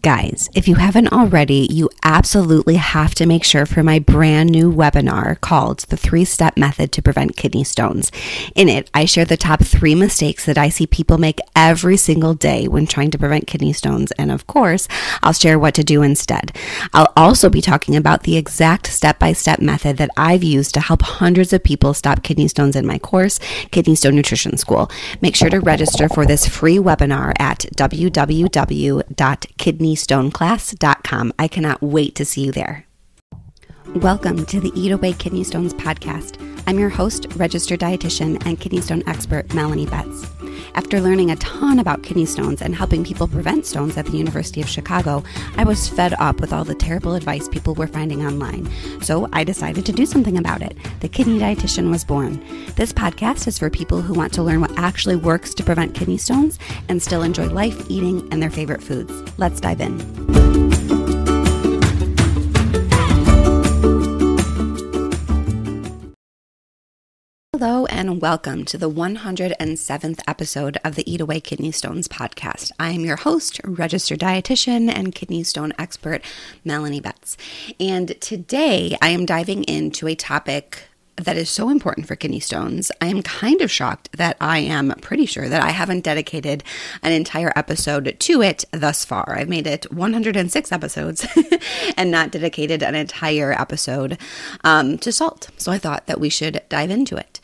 Guys, if you haven't already, you absolutely have to make sure for my brand new webinar called The 3-Step Method to Prevent Kidney Stones. In it, I share the top 3 mistakes that I see people make every single day when trying to prevent kidney stones. And of course, I'll share what to do instead. I'll also be talking about the exact step-by-step method that I've used to help hundreds of people stop kidney stones in my course, Kidney Stone Nutrition School. Make sure to register for this free webinar at www.kidneystoneclass.com. I cannot wait to see you there. Welcome to the Eat Away Kidney Stones podcast. I'm your host, registered dietitian and kidney stone expert, Melanie Betts. After learning a ton about kidney stones and helping people prevent stones at the University of Chicago, I was fed up with all the terrible advice people were finding online. So I decided to do something about it. The Kidney Dietitian was born. This podcast is for people who want to learn what actually works to prevent kidney stones and still enjoy life, eating, and their favorite foods. Let's dive in. Hello and welcome to the 107th episode of the Eat Away Kidney Stones podcast. I am your host, registered dietitian and kidney stone expert, Melanie Betts. And today I am diving into a topic that is so important for kidney stones. I am kind of shocked that I am pretty sure that I haven't dedicated an entire episode to it thus far. I've made it 106 episodes and not dedicated an entire episode to salt. So I thought that we should dive into it.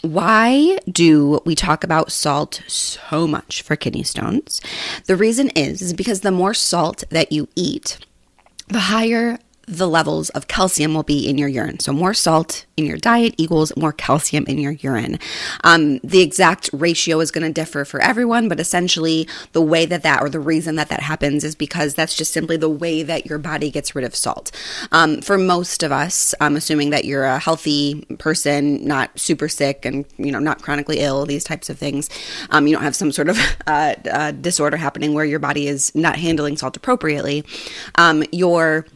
Why do we talk about salt so much for kidney stones? The reason is because the more salt that you eat, the higher the levels of calcium will be in your urine. So more salt in your diet equals more calcium in your urine. The exact ratio is going to differ for everyone, but essentially the way that or the reason that happens is because that's just simply the way that your body gets rid of salt. For most of us, I'm assuming that you're a healthy person, not super sick and, not chronically ill, these types of things. You don't have some sort of disorder happening where your body is not handling salt appropriately. Your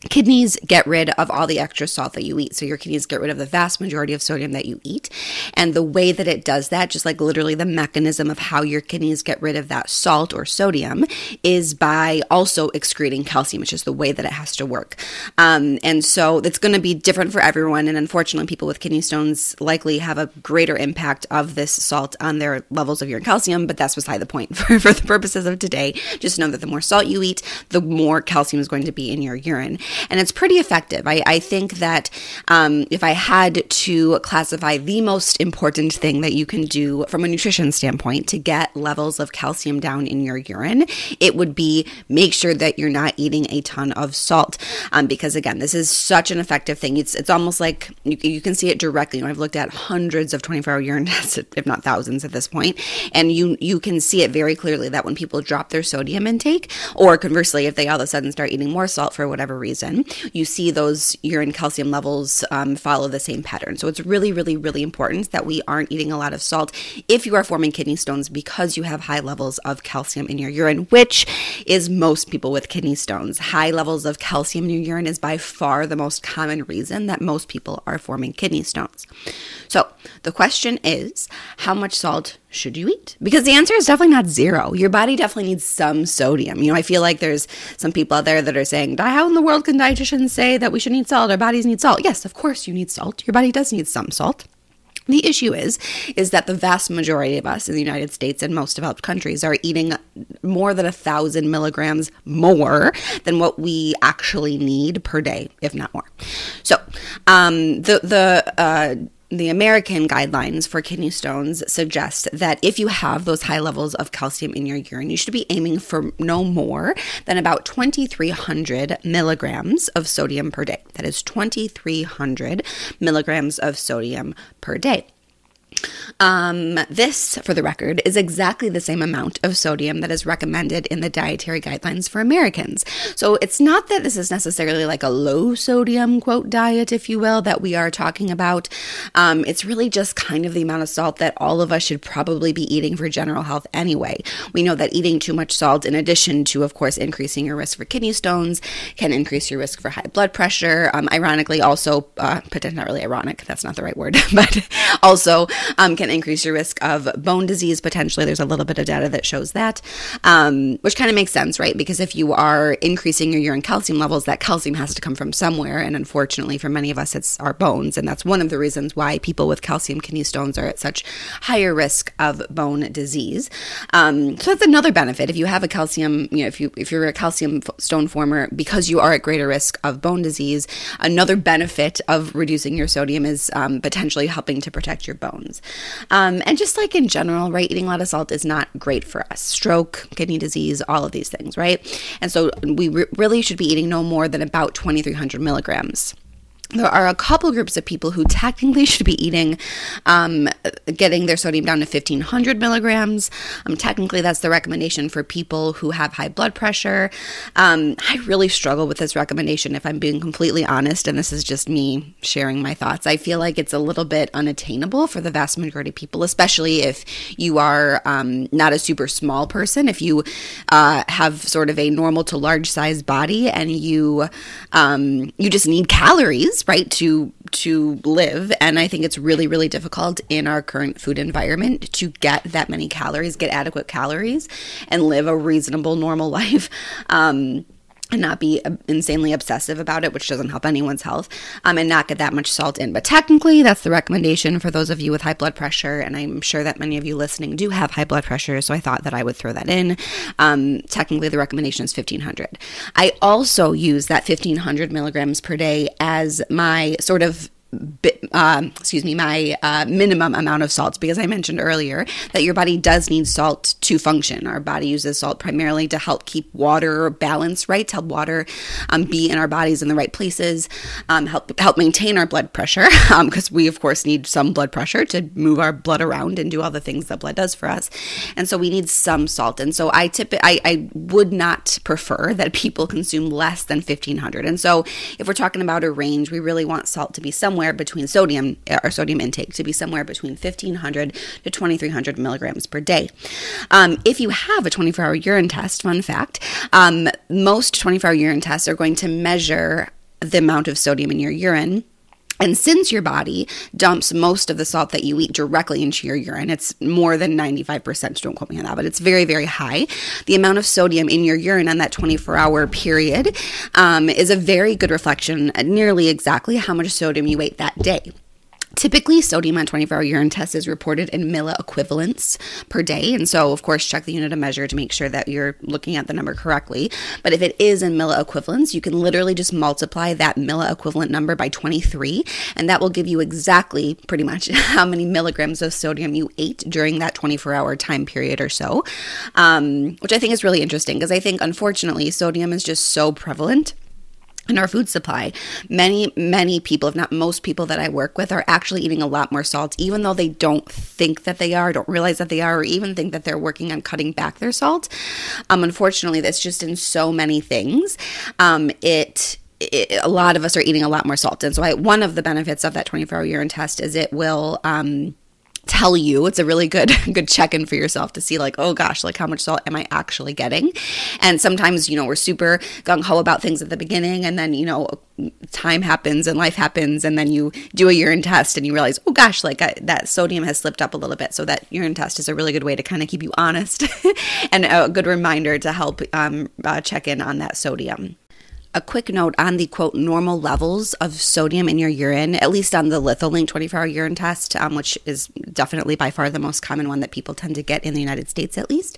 kidneys get rid of all the extra salt that you eat. So your kidneys get rid of the vast majority of sodium that you eat. And the way that it does that, just like literally the mechanism of how your kidneys get rid of that salt or sodium, is by also excreting calcium, which is the way that it has to work. And so it's going to be different for everyone. And unfortunately, people with kidney stones likely have a greater impact of this salt on their levels of urine calcium. But that's beside the point for the purposes of today. Just know that the more salt you eat, the more calcium is going to be in your urine. And it's pretty effective. I think that if I had to classify the most important thing that you can do from a nutrition standpoint to get levels of calcium down in your urine, it would be make sure that you're not eating a ton of salt. Because again, this is such an effective thing. It's almost like you can see it directly. I've looked at hundreds of 24-hour urine tests, if not thousands at this point, and you can see it very clearly that when people drop their sodium intake, or conversely, if they all of a sudden start eating more salt for whatever reason, you see those urine calcium levels follow the same pattern. So it's really, really, really important that we aren't eating a lot of salt if you are forming kidney stones because you have high levels of calcium in your urine, which is most people with kidney stones. High levels of calcium in your urine is by far the most common reason that most people are forming kidney stones. So the question is, how much salt should you eat? Because the answer is definitely not zero. Your body definitely needs some sodium. I feel like there's some people out there that are saying, how in the world can dietitians say that we should need salt? Our bodies need salt. Yes, of course you need salt. Your body does need some salt. The issue is that the vast majority of us in the United States and most developed countries are eating more than 1,000 milligrams more than what we actually need per day, if not more. So the American guidelines for kidney stones suggest that if you have those high levels of calcium in your urine, you should be aiming for no more than about 2,300 milligrams of sodium per day. That is 2,300 milligrams of sodium per day. This, for the record, is exactly the same amount of sodium that is recommended in the dietary guidelines for Americans. So it's not that this is necessarily like a low sodium, quote, diet, if you will, that we are talking about. It's really just kind of the amount of salt that all of us should probably be eating for general health anyway. We know that eating too much salt, in addition to, of course, increasing your risk for kidney stones, can increase your risk for high blood pressure. Ironically, also, potentially not really ironic, that's not the right word, but also can increase your risk of bone disease. Potentially, there's a little bit of data that shows that, which kind of makes sense, right? Because if you are increasing your urine calcium levels, that calcium has to come from somewhere. And unfortunately, for many of us, it's our bones. And that's one of the reasons why people with calcium kidney stones are at such higher risk of bone disease. So that's another benefit. If you have a calcium, if you're a calcium stone former, because you are at greater risk of bone disease, another benefit of reducing your sodium is potentially helping to protect your bones. And just like in general, right, eating a lot of salt is not great for us. Stroke, kidney disease, all of these things, right? And so we really should be eating no more than about 2,300 milligrams. There are a couple groups of people who technically should be eating, getting their sodium down to 1,500 milligrams. Technically, that's the recommendation for people who have high blood pressure. I really struggle with this recommendation, if I'm being completely honest, and this is just me sharing my thoughts. I feel like it's a little bit unattainable for the vast majority of people, especially if you are not a super small person. If you have sort of a normal to large size body and you just need calories, right, to live. And I think it's really, really difficult in our current food environment to get that many calories, get adequate calories, and live a reasonable, normal life. And not be insanely obsessive about it, which doesn't help anyone's health, and not get that much salt in. But technically, that's the recommendation for those of you with high blood pressure, and I'm sure that many of you listening do have high blood pressure, so I thought that I would throw that in. Technically, the recommendation is 1,500. I also use that 1,500 milligrams per day as my sort of minimum amount of salts, because I mentioned earlier that your body does need salt to function. Our body uses salt primarily to help keep water balanced, right? To help water be in our bodies in the right places, help maintain our blood pressure, because we of course need some blood pressure to move our blood around and do all the things that blood does for us. And so we need some salt. And so I would not prefer that people consume less than 1,500. And so if we're talking about a range, we really want salt to be somewhere between sodium intake to be somewhere between 1,500 to 2,300 milligrams per day. If you have a 24-hour urine test, fun fact, most 24-hour urine tests are going to measure the amount of sodium in your urine. And since your body dumps most of the salt that you eat directly into your urine, it's more than 95%, don't quote me on that, but it's very, very high. The amount of sodium in your urine on that 24-hour period is a very good reflection, nearly exactly how much sodium you ate that day. Typically, sodium on 24-hour urine test is reported in milliequivalents per day. And so, of course, check the unit of measure to make sure that you're looking at the number correctly. But if it is in milliequivalents, you can literally just multiply that milliequivalent number by 23, and that will give you exactly pretty much how many milligrams of sodium you ate during that 24-hour time period or so, which I think is really interesting because I think, unfortunately, sodium is just so prevalent in our food supply. Many people, if not most people that I work with, are actually eating a lot more salt, even though they don't think that they are, don't realize that they are, or even think that they're working on cutting back their salt. Unfortunately, that's just in so many things. A lot of us are eating a lot more salt. And so one of the benefits of that 24-hour urine test is it will tell you, it's a really good check-in for yourself to see like, oh gosh, like how much salt am I actually getting? And sometimes, we're super gung-ho about things at the beginning, and then, time happens and life happens, and then you do a urine test and you realize, oh gosh, like that sodium has slipped up a little bit. So that urine test is a really good way to kind of keep you honest and a good reminder to help check in on that sodium. A quick note on the, quote, normal levels of sodium in your urine, at least on the LithoLink 24-hour urine test, which is definitely by far the most common one that people tend to get in the United States, at least.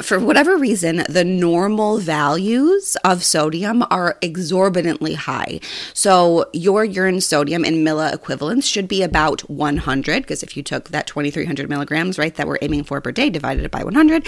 For whatever reason, the normal values of sodium are exorbitantly high. So your urine sodium in milliequivalents should be about 100, because if you took that 2,300 milligrams, right, that we're aiming for per day, divided it by 100,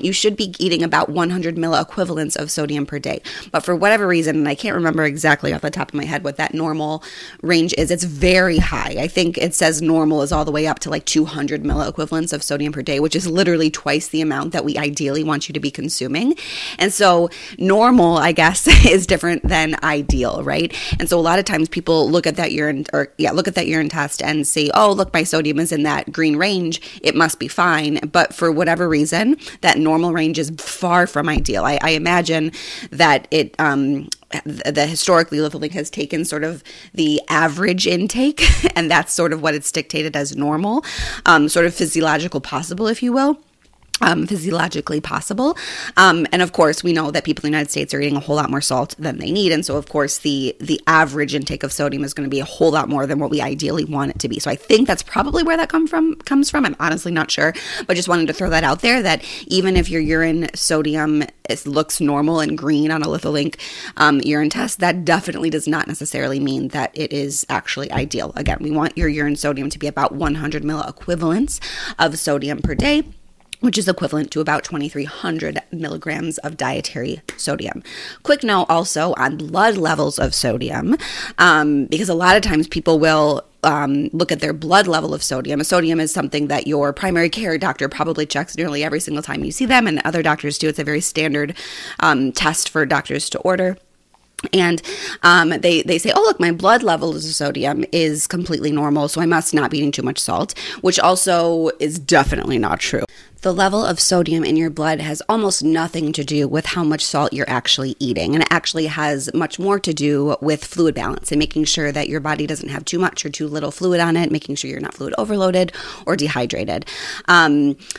you should be eating about 100 milliequivalents of sodium per day. But for whatever reason, and I can't remember exactly off the top of my head what that normal range is, it's very high. I think it says normal is all the way up to like 200 milliequivalents of sodium per day, which is literally twice the amount that we ideally want you to be consuming. And so normal, I guess, is different than ideal, right? And so a lot of times people look at that urine test and say, oh, look, my sodium is in that green range, it must be fine. But for whatever reason, that normal range is far from ideal. I imagine that it the historically Lithuanian has taken sort of the average intake, and that's sort of what it's dictated as normal, sort of physiologically possible, if you will. Physiologically possible. And of course, we know that people in the United States are eating a whole lot more salt than they need. And so, of course, the average intake of sodium is going to be a whole lot more than what we ideally want it to be. So I think that's probably where that comes from. I'm honestly not sure, but just wanted to throw that out there, that even if your urine sodium looks normal and green on a Litholink urine test, that definitely does not necessarily mean that it is actually ideal. Again, we want your urine sodium to be about 100 milliequivalents of sodium per day, which is equivalent to about 2,300 milligrams of dietary sodium. Quick note also on blood levels of sodium, because a lot of times people will look at their blood level of sodium. Sodium is something that your primary care doctor probably checks nearly every single time you see them, and other doctors do. It's a very standard test for doctors to order. And they say, oh, look, my blood level of sodium is completely normal, so I must not be eating too much salt, which also is definitely not true. The level of sodium in your blood has almost nothing to do with how much salt you're actually eating. And it actually has much more to do with fluid balance and making sure that your body doesn't have too much or too little fluid on it, making sure you're not fluid overloaded or dehydrated.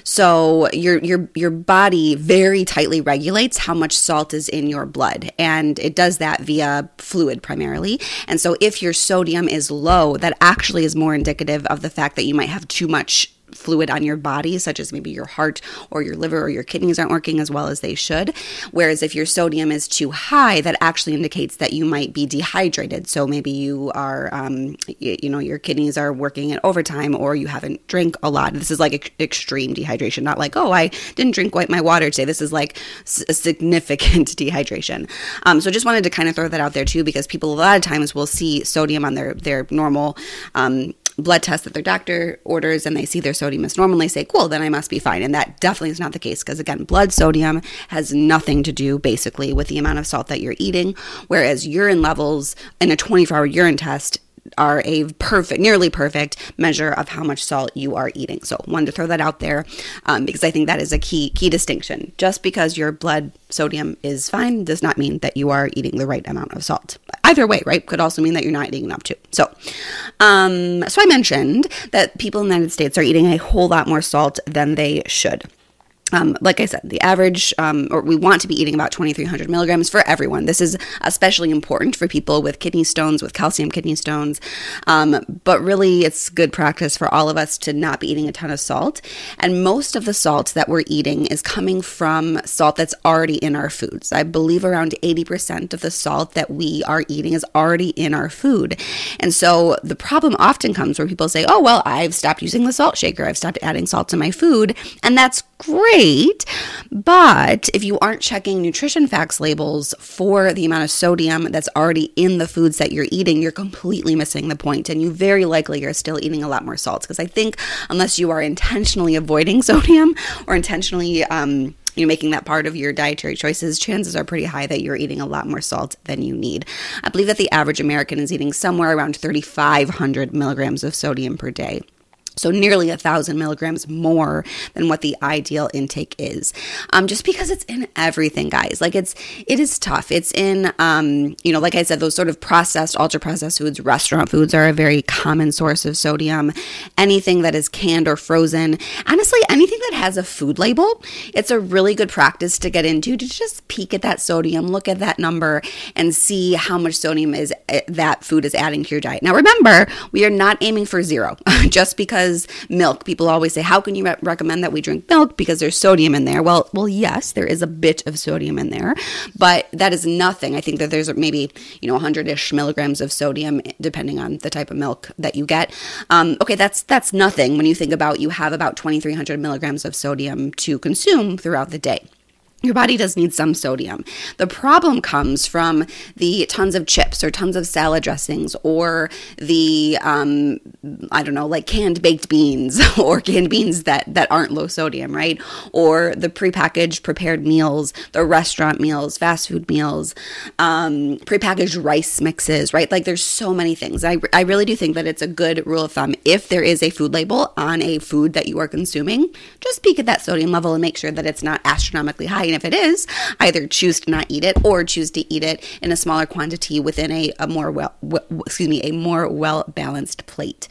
So your body very tightly regulates how much salt is in your blood. And it does that via fluid primarily. And so if your sodium is low, that actually is more indicative of the fact that you might have too much fluid on your body, such as maybe your heart or your liver or your kidneys aren't working as well as they should. Whereas if your sodium is too high, that actually indicates that you might be dehydrated. So maybe you are, your kidneys are working at overtime, or you haven't drank a lot. This is like extreme dehydration, not like, oh, I didn't drink quite my water today. This is like a significant dehydration. So just wanted to kind of throw that out there too, because people a lot of times will see sodium on their normal blood test that their doctor orders, and they see their sodium is normal, and they say, cool, then I must be fine. And that definitely is not the case, because again, blood sodium has nothing to do basically with the amount of salt that you're eating, whereas urine levels in a 24-hour urine test are a nearly perfect measure of how much salt you are eating. So wanted to throw that out there because I think that is a key distinction. Just because your blood sodium is fine does not mean that you are eating the right amount of salt. Either way, right? Could also mean that you're not eating enough too. So I mentioned that people in the United States are eating a whole lot more salt than they should. Like I said, the average, or we want to be eating about 2,300 milligrams for everyone. This is especially important for people with kidney stones, with calcium kidney stones. But really, it's good practice for all of us to not be eating a ton of salt. And most of the salt that we're eating is coming from salt that's already in our foods. I believe around 80% of the salt that we are eating is already in our food. And so the problem often comes where people say, oh, well, I've stopped using the salt shaker. I've stopped adding salt to my food. And that's great, but if you aren't checking nutrition facts labels for the amount of sodium that's already in the foods that you're eating, you're completely missing the point, and you very likely are still eating a lot more salt. Because I think unless you are intentionally avoiding sodium or intentionally making that part of your dietary choices, chances are pretty high that you're eating a lot more salt than you need. I believe that the average American is eating somewhere around 3,500 milligrams of sodium per day. So nearly 1,000 milligrams more than what the ideal intake is. Just because it's in everything, guys. Like it is tough. It's in, like I said, those sort of processed, ultra processed foods, restaurant foods are a very common source of sodium. Anything that is canned or frozen, honestly, anything that has a food label, it's a really good practice to get into, to just peek at that sodium, look at that number, and see how much sodium that food is adding to your diet. Now, remember, we are not aiming for zero. Just because milk, people always say, how can you recommend that we drink milk because there's sodium in there? Well, yes, there is a bit of sodium in there, but that is nothing. I think that there's maybe 100-ish milligrams of sodium depending on the type of milk that you get. Okay, that's nothing when you think about you have about 2,300 milligrams of sodium to consume throughout the day. Your body does need some sodium. The problem comes from the tons of chips or tons of salad dressings, or the, like canned baked beans or canned beans that aren't low sodium, right? Or the prepackaged prepared meals, the restaurant meals, fast food meals, prepackaged rice mixes, right? Like there's so many things. I really do think that it's a good rule of thumb. If there is a food label on a food that you are consuming, just peek at that sodium level and make sure that it's not astronomically high. And if it is, either choose to not eat it or choose to eat it in a smaller quantity within a more well-balanced plate.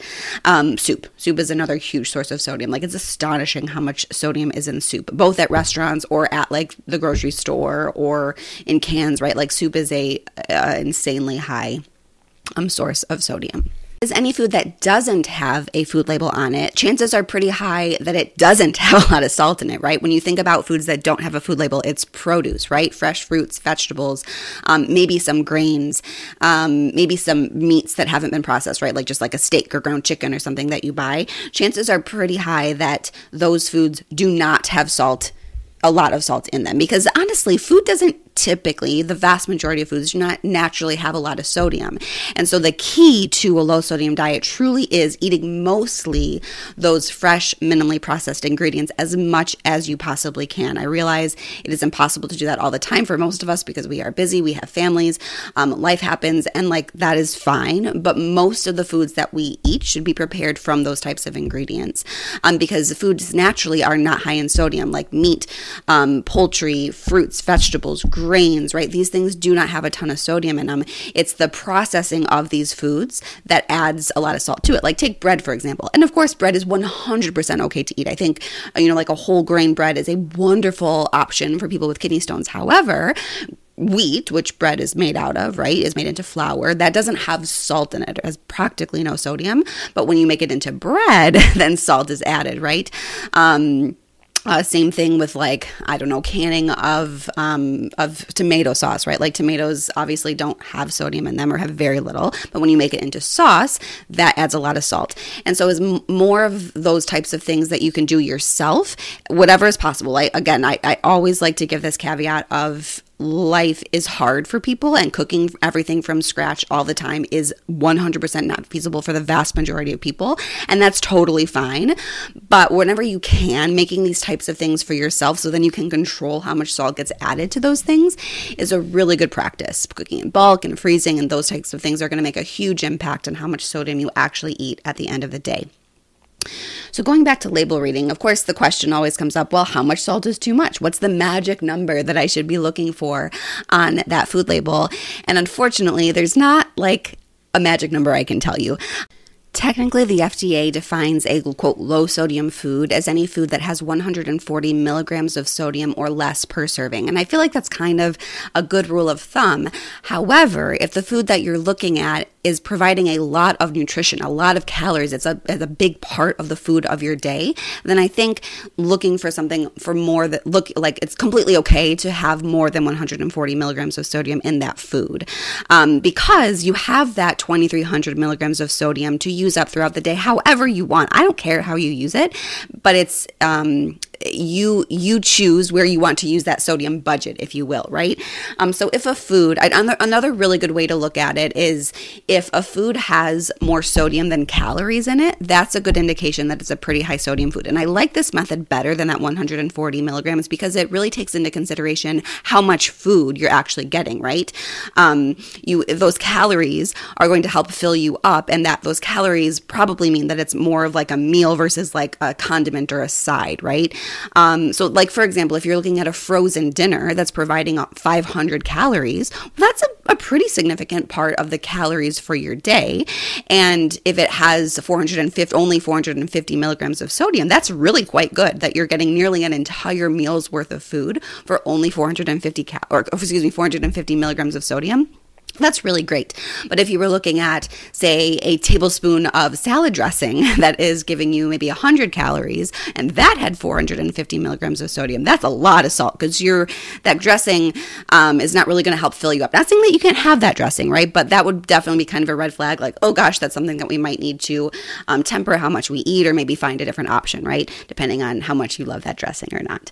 Soup is another huge source of sodium. Like, it's astonishing how much sodium is in soup, both at restaurants or at like the grocery store or in cans, right? Like, soup is a insanely high source of sodium. Is any food that doesn't have a food label on it, chances are pretty high that it doesn't have a lot of salt in it, right? When you think about foods that don't have a food label, it's produce, right? Fresh fruits, vegetables, maybe some grains, maybe some meats that haven't been processed, right? Like just like a steak or ground chicken or something that you buy. Chances are pretty high that those foods do not have salt, a lot of salt in them, because honestly, food doesn't typically, the vast majority of foods do not naturally have a lot of sodium. And so the key to a low sodium diet truly is eating mostly those fresh, minimally processed ingredients as much as you possibly can. I realize it is impossible to do that all the time for most of us because we are busy, we have families, life happens, and like that is fine. But most of the foods that we eat should be prepared from those types of ingredients, because foods naturally are not high in sodium, like meat, poultry, fruits, vegetables, grains, right? These things do not have a ton of sodium in them. It's the processing of these foods that adds a lot of salt to it. Like take bread, for example. And of course, bread is 100% okay to eat. I think, like a whole grain bread is a wonderful option for people with kidney stones. However, wheat, which bread is made out of, right, is made into flour, that doesn't have salt in it. It has practically no sodium. But when you make it into bread, then salt is added, right? Same thing with canning of tomato sauce, right? Like tomatoes obviously don't have sodium in them or have very little, but when you make it into sauce, that adds a lot of salt. And so is more of those types of things that you can do yourself, whatever is possible. I always like to give this caveat of life is hard for people, and cooking everything from scratch all the time is 100% not feasible for the vast majority of people, and that's totally fine. But whenever you can, making these types of things for yourself so then you can control how much salt gets added to those things is a really good practice. Cooking in bulk and freezing and those types of things are going to make a huge impact on how much sodium you actually eat at the end of the day. So going back to label reading, of course, the question always comes up, well, how much salt is too much? What's the magic number that I should be looking for on that food label? And unfortunately, there's not like a magic number I can tell you. Technically, the FDA defines a, quote, low sodium food as any food that has 140 milligrams of sodium or less per serving. And I feel like that's kind of a good rule of thumb. However, if the food that you're looking at is providing a lot of nutrition, a lot of calories, it's a big part of the food of your day, then I think looking for something for more that look like it's completely okay to have more than 140 milligrams of sodium in that food, because you have that 2,300 milligrams of sodium to use up throughout the day however you want. I don't care how you use it, but it's you choose where you want to use that sodium budget, if you will, right? So if a food, another really good way to look at it is if a food has more sodium than calories in it, that's a good indication that it's a pretty high sodium food. And I like this method better than that 140 milligrams because it really takes into consideration how much food you're actually getting, right? Those calories are going to help fill you up, and that those calories probably mean that it's more of like a meal versus like a condiment or a side, right? So like, for example, if you're looking at a frozen dinner that's providing 500 calories, well, that's a pretty significant part of the calories for your day. And if it has only 450 milligrams of sodium, that's really quite good that you're getting nearly an entire meal's worth of food for only 450 milligrams of sodium. That's really great. But if you were looking at, say, a tablespoon of salad dressing that is giving you maybe 100 calories, and that had 450 milligrams of sodium, that's a lot of salt because that dressing is not really going to help fill you up. Not saying that you can't have that dressing, right? But that would definitely be kind of a red flag, like, oh gosh, that's something that we might need to temper how much we eat or maybe find a different option, right? Depending on how much you love that dressing or not.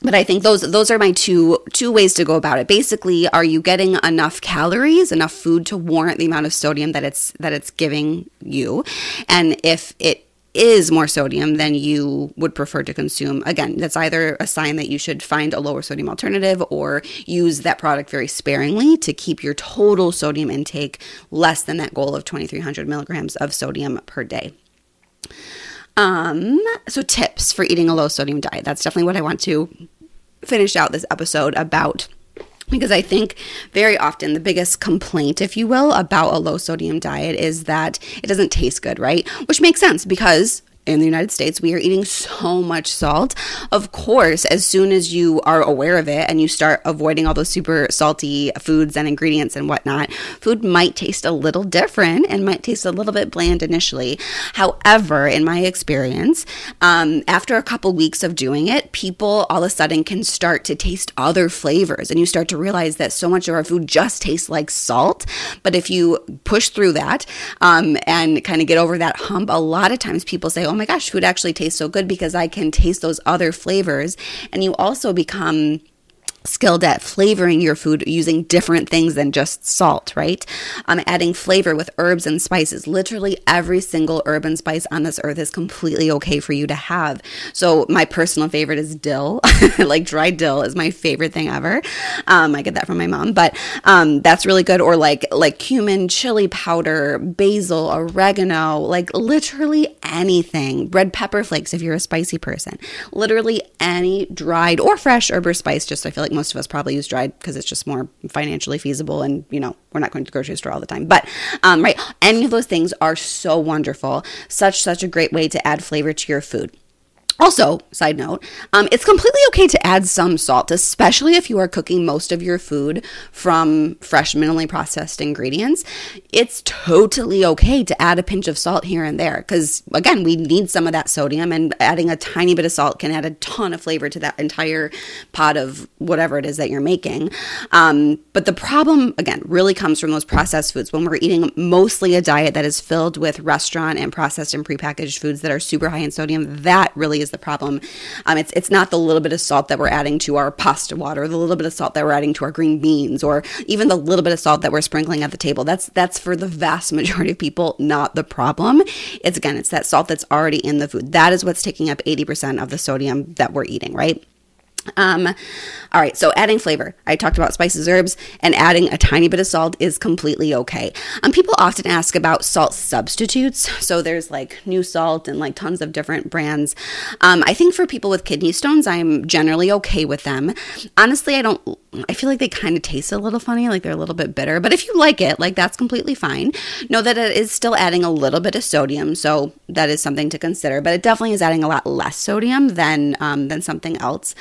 But I think those are my two ways to go about it. Basically, are you getting enough calories, enough food to warrant the amount of sodium that it's giving you? And if it is more sodium than you would prefer to consume, again, that's either a sign that you should find a lower sodium alternative or use that product very sparingly to keep your total sodium intake less than that goal of 2,300 milligrams of sodium per day. So tips for eating a low sodium diet. That's definitely what I want to finish out this episode about, because I think very often the biggest complaint, if you will, about a low sodium diet is that it doesn't taste good, right? Which makes sense because in the United States, we are eating so much salt. Of course, as soon as you are aware of it and you start avoiding all those super salty foods and ingredients and whatnot, food might taste a little different and might taste a little bit bland initially. However, in my experience, after a couple weeks of doing it, people all of a sudden can start to taste other flavors, and you start to realize that so much of our food just tastes like salt. But if you push through that and kind of get over that hump, a lot of times people say, oh my gosh, food actually tastes so good because I can taste those other flavors. And you also become skilled at flavoring your food using different things than just salt, right? Adding flavor with herbs and spices. Literally every single herb and spice on this earth is completely okay for you to have. So my personal favorite is dill. Like dried dill is my favorite thing ever. I get that from my mom, but that's really good. Or like cumin, chili powder, basil, oregano, like literally anything. Red pepper flakes if you're a spicy person. Literally any dried or fresh herb or spice. Just I feel like most of us probably use dried because it's just more financially feasible, and we're not going to the grocery store all the time. But right, any of those things are so wonderful. Such a great way to add flavor to your food. Also, side note, it's completely okay to add some salt, especially if you are cooking most of your food from fresh, minimally processed ingredients. It's totally okay to add a pinch of salt here and there because, again, we need some of that sodium, and adding a tiny bit of salt can add a ton of flavor to that entire pot of whatever it is that you're making. But the problem, again, really comes from those processed foods. When we're eating mostly a diet that is filled with restaurant and processed and prepackaged foods that are super high in sodium, that really is the problem. It's not the little bit of salt that we're adding to our pasta water, the little bit of salt that we're adding to our green beans, or even the little bit of salt that we're sprinkling at the table. That's for the vast majority of people not the problem. It's that salt that's already in the food. That is what's taking up 80% of the sodium that we're eating, right? All right, so adding flavor. I talked about spices, herbs, and adding a tiny bit of salt is completely okay. People often ask about salt substitutes. So there's like new salt and like tons of different brands. I think for people with kidney stones, I'm generally okay with them. Honestly, I feel like they kind of taste a little funny, like they're a little bit bitter, but if you like it, like that's completely fine. Know that it is still adding a little bit of sodium, so that is something to consider, but it definitely is adding a lot less sodium than something else.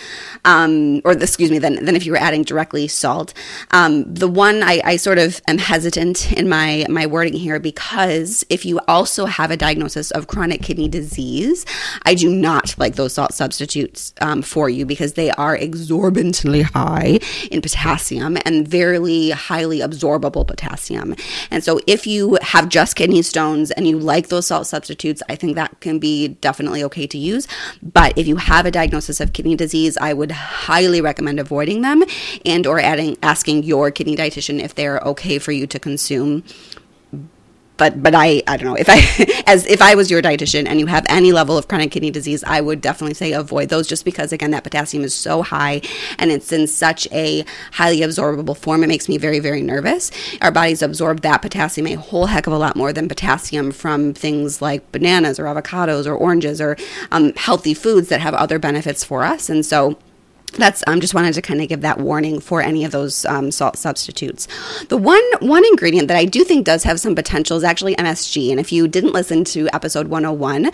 Than if you were adding directly salt. The one I sort of am hesitant in my wording here, because if you also have a diagnosis of chronic kidney disease, I do not like those salt substitutes for you, because they are exorbitantly high in potassium and very highly absorbable potassium. And so if you have just kidney stones and you like those salt substitutes, I think that can be definitely okay to use. But if you have a diagnosis of kidney disease, I would highly recommend avoiding them and or asking your kidney dietitian if they're okay for you to consume. But I don't know, if I was your dietitian and you have any level of chronic kidney disease, I would definitely say avoid those, just because, again, that potassium is so high and it's in such a highly absorbable form. It makes me very, very nervous. Our bodies absorb that potassium a whole heck of a lot more than potassium from things like bananas or avocados or oranges or healthy foods that have other benefits for us. And so that's just wanted to kind of give that warning for any of those salt substitutes. The one ingredient that I do think does have some potential is actually MSG. And if you didn't listen to episode 101,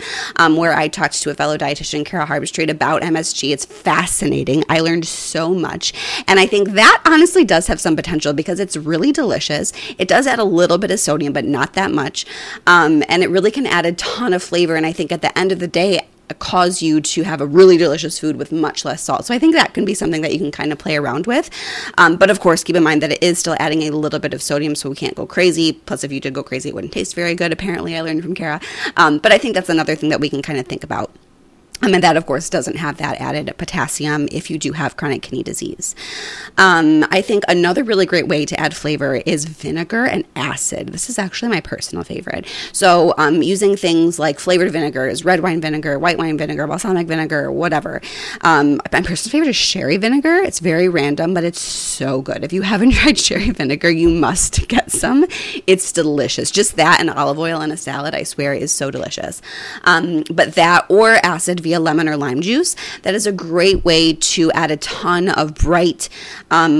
where I talked to a fellow dietitian, Cara Harbstreet, about MSG, it's fascinating. I learned so much. And I think that honestly does have some potential because it's really delicious. It does add a little bit of sodium, but not that much. And it really can add a ton of flavor. And I think at the end of the day, cause you to have a really delicious food with much less salt. So I think that can be something that you can kind of play around with. But of course, keep in mind that it is still adding a little bit of sodium, so we can't go crazy. Plus, if you did go crazy, it wouldn't taste very good. Apparently, I learned from Cara. But I think that's another thing that we can kind of think about. And that, of course, doesn't have that added potassium if you do have chronic kidney disease. I think another really great way to add flavor is vinegar and acid. This is actually my personal favorite. So using things like flavored vinegars, red wine vinegar, white wine vinegar, balsamic vinegar, whatever. My personal favorite is sherry vinegar. It's very random, but it's so good. If you haven't tried sherry vinegar, you must get some. It's delicious. Just that and olive oil in a salad, I swear, is so delicious. But that or acid via lemon or lime juice. That is a great way to add a ton of bright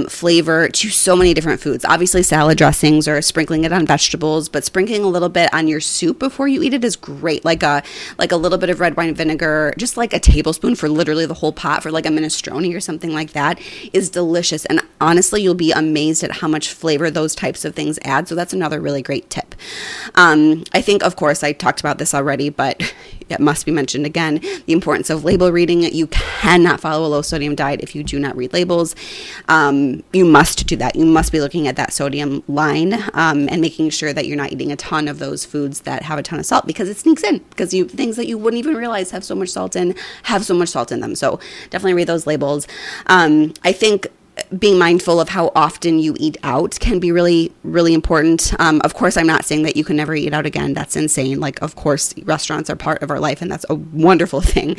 flavor to so many different foods. Obviously, salad dressings or sprinkling it on vegetables, but sprinkling a little bit on your soup before you eat it is great. Like a little bit of red wine vinegar, just like a tablespoon for literally the whole pot for like a minestrone or something like that is delicious. And honestly, you'll be amazed at how much flavor those types of things add. So that's another really great tip. I think, of course, I talked about this already, but it must be mentioned again, the importance of label reading. You cannot follow a low sodium diet if you do not read labels. You must do that. You must be looking at that sodium line and making sure that you're not eating a ton of those foods that have a ton of salt, because it sneaks in, because things that you wouldn't even realize have so much salt in them. So definitely read those labels. I think being mindful of how often you eat out can be really, really important. Of course, I'm not saying that you can never eat out again. That's insane. Like, of course, restaurants are part of our life, and that's a wonderful thing.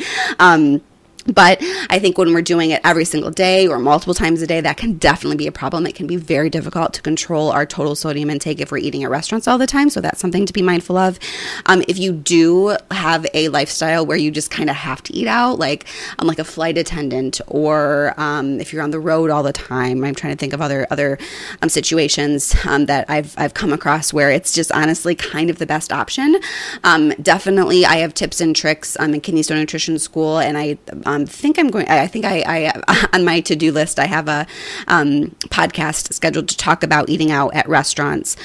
But I think when we're doing it every single day or multiple times a day, that can definitely be a problem. It can be very difficult to control our total sodium intake if we're eating at restaurants all the time. So that's something to be mindful of. If you do have a lifestyle where you just kind of have to eat out, like I'm like a flight attendant, or if you're on the road all the time, I'm trying to think of other situations that I've come across where it's just honestly kind of the best option. Definitely, I have tips and tricks. I'm in Kidney Stone Nutrition School, and I think I on my to-do list, I have a podcast scheduled to talk about eating out at restaurants.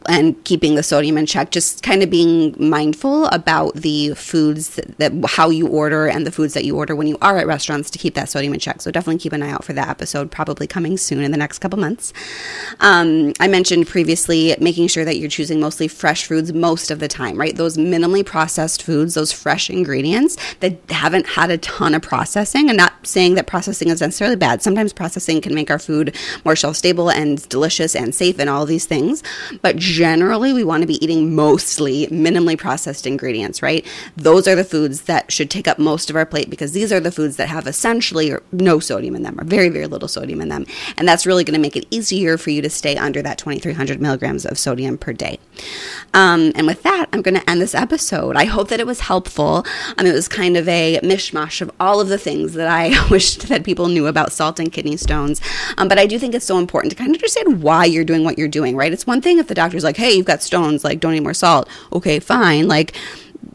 And keeping the sodium in check, just kind of being mindful about the foods that how you order and the foods that you order when you are at restaurants to keep that sodium in check. So definitely keep an eye out for that episode, probably coming soon in the next couple months. I mentioned previously making sure that you're choosing mostly fresh foods most of the time, right? Those minimally processed foods, those fresh ingredients that haven't had a ton of processing. I'm not saying that processing is necessarily bad. Sometimes processing can make our food more shelf stable and delicious and safe and all these things. But generally, we want to be eating mostly minimally processed ingredients, right? Those are the foods that should take up most of our plate, because these are the foods that have essentially no sodium in them, or very, very little sodium in them. And that's really going to make it easier for you to stay under that 2,300 milligrams of sodium per day. And with that, I'm going to end this episode. I hope that it was helpful. It was kind of a mishmash of all of the things that I wished that people knew about salt and kidney stones. But I do think it's so important to kind of understand why you're doing what you're doing, right? It's one thing if the doctor's like, hey, you've got stones, like, don't eat more salt. Okay, fine. Like,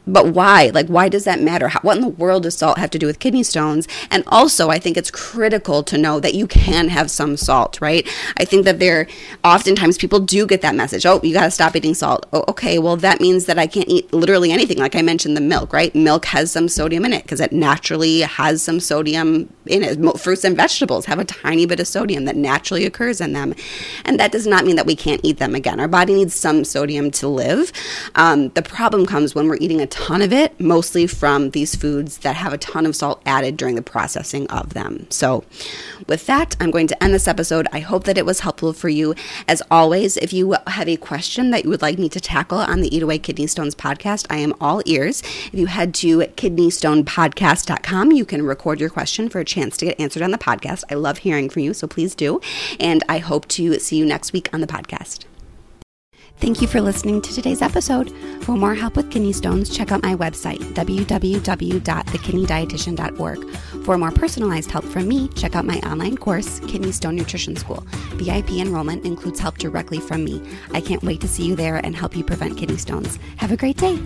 but why? Like, why does that matter? What in the world does salt have to do with kidney stones? And also, I think it's critical to know that you can have some salt, right? I think that oftentimes people do get that message. Oh, you got to stop eating salt. Oh, okay, well, that means that I can't eat literally anything. Like I mentioned, the milk, right? Milk has some sodium in it because it naturally has some sodium in it. Fruits and vegetables have a tiny bit of sodium that naturally occurs in them. And that does not mean that we can't eat them again. Our body needs some sodium to live. The problem comes when we're eating a ton of it, mostly from these foods that have a ton of salt added during the processing of them. So with that, I'm going to end this episode. I hope that it was helpful for you. As always, if you have a question that you would like me to tackle on the Eat Away Kidney Stones podcast, I am all ears. If you head to kidneystonepodcast.com, you can record your question for a chance to get answered on the podcast. I love hearing from you, so please do. And I hope to see you next week on the podcast. Thank you for listening to today's episode. For more help with kidney stones, check out my website, www.thekidneydietitian.org. For more personalized help from me, check out my online course, Kidney Stone Nutrition School. VIP enrollment includes help directly from me. I can't wait to see you there and help you prevent kidney stones. Have a great day.